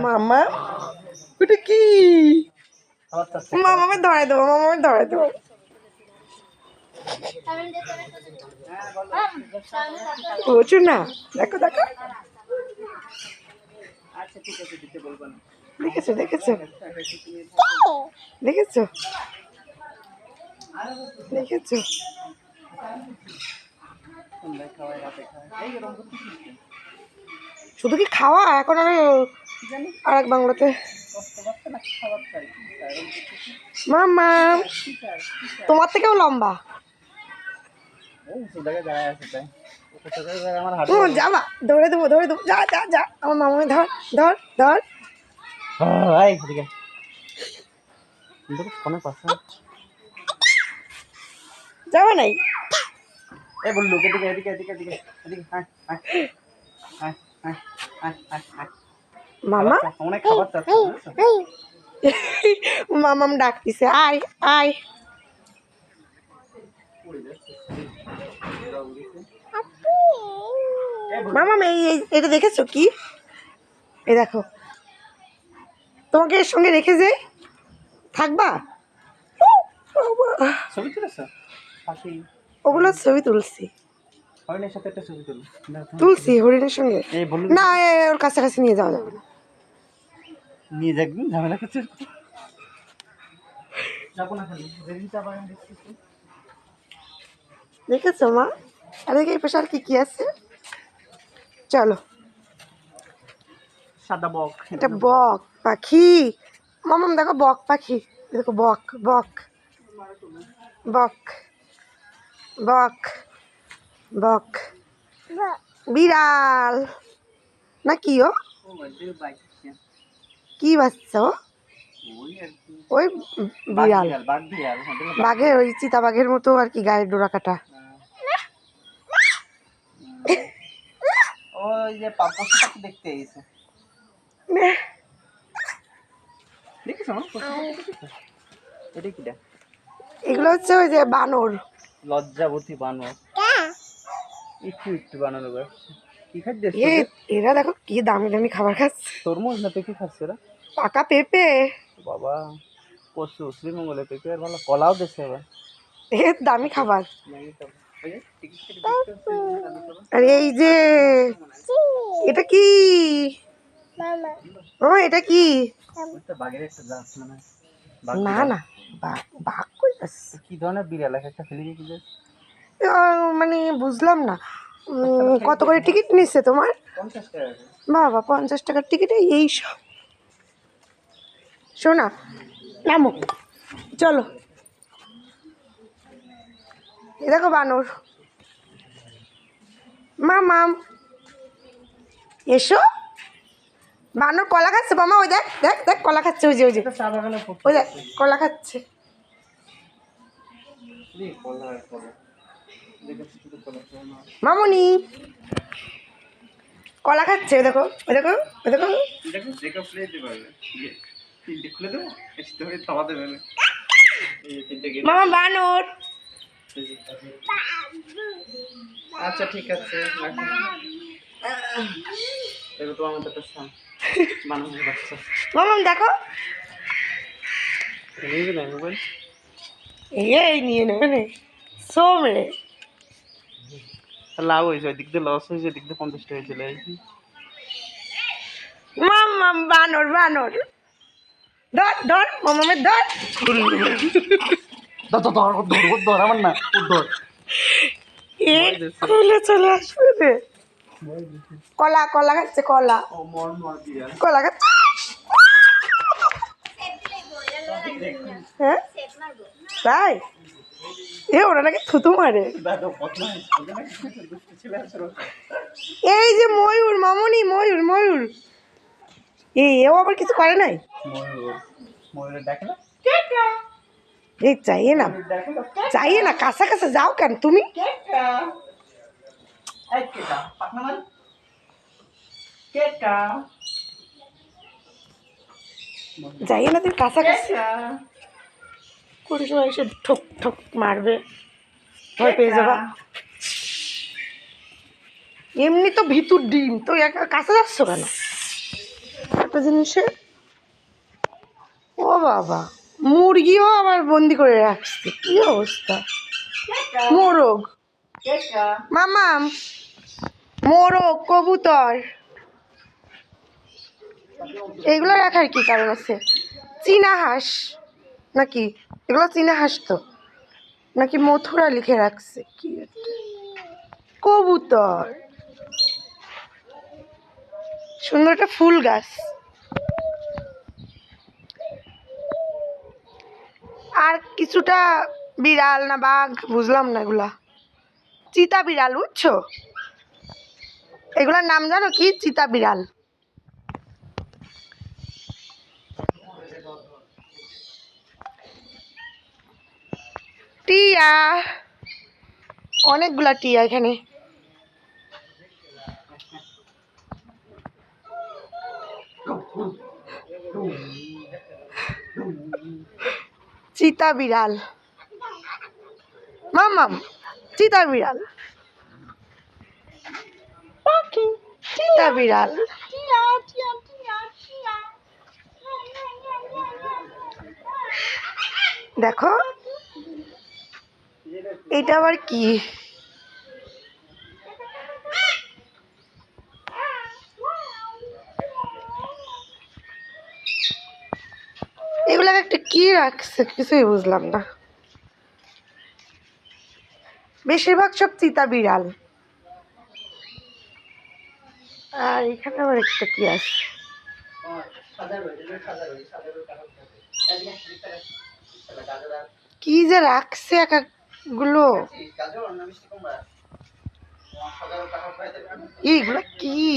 মামা ওটা কি? মামাকে ধরে দেবো, মামাকে ধরে দেবো। প্রচুর না, দেখো দেখো, দেখেছো দেখেছো দেখেছো দেখেছো? শুধু কি খাওয়া এখন? আর এক বাংলাতে মামা তোমার থেকেও লম্বা। যাবা, দৌড়ে দেবো দৌড়ে দেবো, যা যা যা, আমার মামাকে ধর ধর ধর। যাবা নাই? মামা মামাম ডাকতেছে, আয় আয়। মামাম এই এটা দেখেছো কি? এই দেখো, তোমাকে এর সঙ্গে রেখে যে থাকবা। ওগুলো ছবি তুলছি, তুলছি হরিণের সঙ্গে না, ওর কাছাকাছি নিয়ে যাওয়া যাবে না। নিয়ে যাবি ঝামেলা করছিস। দেখেছো মা? আর এই পাশে আর কি কি আছে? চলো। সাদা বক, এটা বক পাখি। মামাম দেখো বক পাখি, দেখো বক বক বক বক বক। বিড়াল না কি? ও কি বাচ্চা? ও ওই বিড়াল, বাঘের ওই চিতা বাঘের মতো আর কি, গায়ের ডোরা কাটা। ওই যে পশুটাকে দেখতে এসেছে, দেখেছো? এটা কিটা? এগুলো হচ্ছে ওই যে বানর, লজ্জাবতী বানর। একটু একটু বানানো কি খাচ্ছে? এরা দেখো কি দামি দামি খাবার খাচ্ছে। তরমুজ না পেঁপে খাচ্ছে এরা? পাকা পেঁপে। বাবা পশু শ্রীমঙ্গলে পেঁপে আর ভালো কলাও দিচ্ছে এবার। এর দামি খাবার। আর এই যে এটা কি? ও এটা কি? না না, বাঘ কই আছে? কি ধরনের বিড়াল? একটা ফেলে দিয়ে মানে বুঝলাম না। কত করে টিকিট নিচ্ছে তোমার? 50 টাকা। বাবা 50 টাকার টিকিটে এই সব? শোনা নামো, চলো। এ দেখো বানর। মামাম এসো। বানর কলা খাচ্ছে মামা, ওই দেখ দেখ দেখ, কলা খাচ্ছে, ওই যে ওই যে ওই দেখ কলা খাচ্ছে। মামুনি কলা খাচ্ছে, ওই দেখো ওই দেখো ওই দেখো। মামা বানর। আচ্ছা ঠিক আছে, মামাম দেখো, এই নিয়ে নেবে নে সোমরে। লাভ হয়েছে, ওই দিক দিয়ে লস হয়েছে, দিক দিয়ে 50 টাকা চলে আসি। মামাম বানর বানর, ধর ধর মামামের ধর। ধর আমার না, ধর খুলে চলে আসবে রে। কলা কলা খাচ্ছে, কলা কলা খাচ্ছে। হ্যাঁ তাই? ওরা নাকি থুতু মারে। এই যে ময়ূর মামুনি, ময়ূর ময়ূর। এও আবার কিছু করে নাই। এই চাইয়ে না, চাইয়ে না, কাছা কাছা যাও কেন তুমি? যাইয়ে না তুমি কাছাকাছি। কোন সময় এসে ঠক ঠক মারবে, ভয় পেয়ে যাবা। এমনি তো ভিতর ডিম, তো কাছে যাচ্ছ কেন? একটা জিনিসে। ও বাবা, মুরগিও আবার বন্দি করে রাখছে, কি অবস্থা! মোরগ, মামাম, মোরগ, কবুতর, এগুলো রাখার কি কারণ আছে? চীনা হাঁস নাকি এগুলো? চীনা হাঁস তো নাকি মথুরা লিখে রাখছে কি একটা। কবুতর, সুন্দর একটা ফুল গাছ। আর কিছুটা বিড়াল না বাঘ বুঝলাম না, এগুলা চিতা বিড়াল, বুঝছো? এগুলার নাম জানো কি? চিতা বিড়াল। টিয়া, অনেকগুলা টিয়া এখানে। চিতা বিড়াল, মামাম, চিতা বিড়াল, পাখি, চিতা বিড়াল। দেখো এটা আবার কি? এগুলা একটা কি রাখছে কিছুই বুঝলাম না। বেশিরভাগ সব চিতা বিড়াল। আর এখানে আবার একটা কি আছে? কি যে রাখছে এক একগুলো, এইগুলা কি?